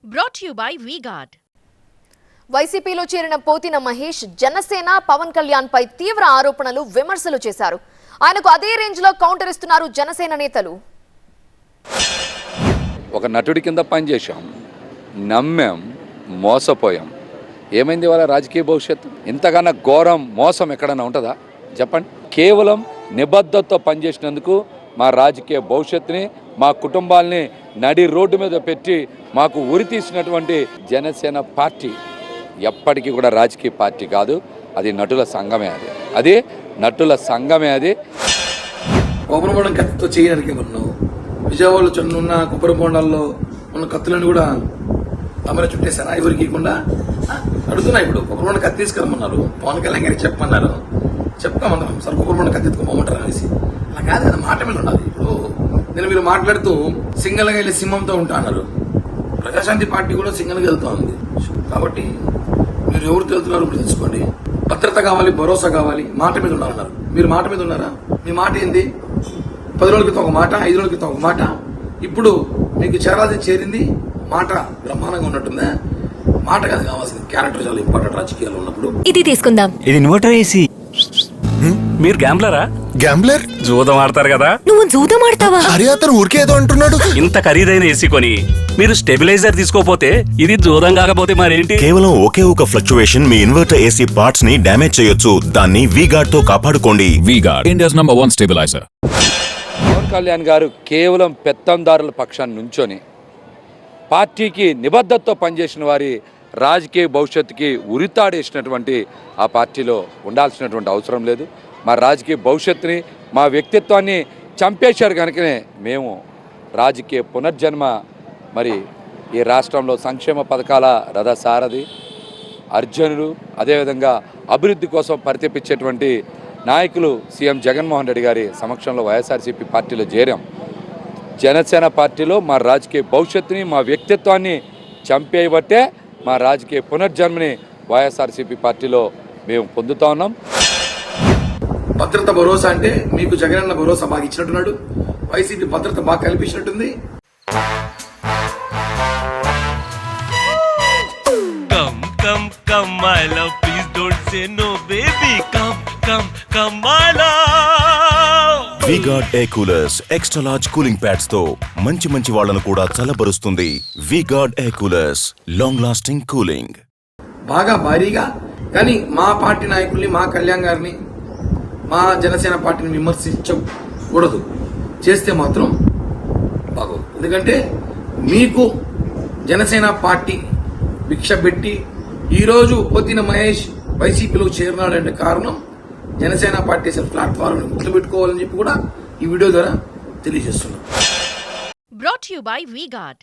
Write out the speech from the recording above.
Brought to you by V-Guard. వైసీపీలో చేరిన పోతిన మహేష్ జనసేన పవన్ కళ్యాణ్ పై తీవ్ర ఆరోపణలు విమర్శలు చేశారు. ఆయనకు అదే రేంజ్ లో కౌంటర్ ఇస్తున్నారు జనసేన నేతలు. ఒక నటుడి కింద పనిచేశాం, నమ్మాం, మోసపోయాం. ఏమైంది వాళ్ళ రాజకీయ భవిష్యత్తు? ఇంతకన్నా ఘోరం మోసం ఎక్కడైనా ఉంటుందా చెప్పండి? కేవలం నిబద్ధతతో పనిచేసినందుకు మా రాజకీయ భవిష్యత్తుని, మా కుటుంబాలని నడి రోడ్డు మీద పెట్టి మాకు ఉరి తీసినటువంటి జనసేన పార్టీ ఎప్పటికీ కూడా రాజకీయ పార్టీ కాదు. అది నటుల సంఘమే. అది నటుల సంఘమే. అది కొబ్బరిబొండం కత్తితో చేయడానికి ఉన్నావు. విజయవాడలో ఉన్న కొబ్బరిబొండాల్లో ఉన్న కత్తులను కూడా తమరే చుట్టేశారా ఎవరికి ఇవ్వకుండా? అడుగుతున్నా. ఇప్పుడు కొబ్బరిబొండ కత్తి తీసుకెళ్ళమన్నారు, పవన్ కళ్యాణ్ గారికి చెప్పమన్నారు, చెప్తామన్నాం సార్ కొబ్బరిబొండ కత్తి ఎత్తుకోమంటారు అనేసి. అలా కాదు కదా, మాట మీద ఉండాలి. ఇప్పుడు నేను మీరు మాట్లాడుతూ సింగల్గా వెళ్ళి సింహంతో ఉంటా అన్నారు. ప్రజాశాంతి పార్టీ కూడా సింగల్గా వెళ్తా ఉంది. కాబట్టి మీరు ఎవరు వెళ్తున్నారు ఇప్పుడు తెలుసుకోండి. భద్రత కావాలి, భరోసా కావాలి, మాట మీద ఉండాలన్నారు. మీరు మాట మీద ఉన్నారా? మీ మాట ఏంది? 10 రోజుల క్రితం ఒక మాట, 5 రోజుల క్రితం ఒక మాట. ఇప్పుడు మీకు చేరాల్సి చేరింది మాట బ్రహ్మాండంగా ఉన్నట్టుందా? మాట కాదు కావాల్సింది, క్యారెక్టర్ చాలా ఇంపార్టెంట్ రాజకీయాలు ఉన్నప్పుడు. ఇది తీసుకుందాం. ఇది ఇన్వర్టర్ ఏసీ. మీరు గ్యాంబ్లరా? గ్యాంబ్లర్ జూదం ఆడతారు కదా. నువ్వు జూదం ఆడతావా? అరే అతను ఊరికే ఏదో అంటున్నాడు. ఇంత ఖరీదైన ఏసీ కొని మీరు స్టెబిలైజర్ తీసుకోపోతే ఇది జూదం కాకపోతే మరేంటి? కేవలం ఒకే ఒక ఫ్లక్చువేషన్ మీ ఇన్వర్టర్ ఏసీ పార్ట్స్ ని డ్యామేజ్ చేయొచ్చు. దాన్ని V-Guard తో కాపాడుకోండి. V-Guard, India's #1 stabilizer. Pawan Kalyan గారు కేవలం పెత్తందారుల పక్షాన్ని నుంచొని పార్టీకి నిబద్ధతతో పనిచేసిన వారి రాజకీయ భవిష్యత్తుకి ఉరితాడేసినటువంటి ఆ పార్టీలో ఉండాల్సినటువంటి అవసరం లేదు. మా రాజకీయ భవిష్యత్తుని, మా వ్యక్తిత్వాన్ని చంపేశారు కనుకనే మేము రాజకీయ పునర్జన్మ, మరి ఈ రాష్ట్రంలో సంక్షేమ పథకాల రథసారథి, అర్జునుడు, అదేవిధంగా అభివృద్ధి కోసం పరితెపించేటువంటి నాయకులు సీఎం జగన్మోహన్ రెడ్డి గారి సమక్షంలో వైఎస్ఆర్సీపీ పార్టీలో చేరాం. జనసేన పార్టీలో మా రాజకీయ భవిష్యత్తుని, మా వ్యక్తిత్వాన్ని చంపేయబట్టే మా రాజకీయ పునర్జన్మని వైఎస్ఆర్సీపీ పార్టీలో మేము పొందుతా ఉన్నాం. భద్రత భరోసా అంటే మీకు జగనన్న భరోసా బాగా ఇచ్చినట్టున్నాడు. వైసీపీ భద్రత బాగా కల్పించినట్టుంది. Come, my love, please don't say no, baby. Come, my love. V-Guard Air Coolers extra large cooling pads తో మంచి వాళ్ళను కూడా చల్లబరుస్తుంది. V-Guard Air Coolers, long lasting cooling. బాగా భారీగా. కానీ మా పార్టీ నాయకుల్ని, మా కళ్యాణ్ గారిని, మా జనసేన పార్టీని విమర్శించకూడదు. చేస్తే మాత్రం బాగోదు. ఎందుకంటే మీకు జనసేన పార్టీ భిక్ష పెట్టి ఈరోజు పోతిన మహేష్ వైసీపీలో చేరినాడంటే కారణం జనసేన పార్టీ ప్లాట్ఫామ్ గుర్తు పెట్టుకోవాలని చెప్పి కూడా ఈ వీడియో ద్వారా తెలియజేస్తున్నాం. Brought to you by V-Guard.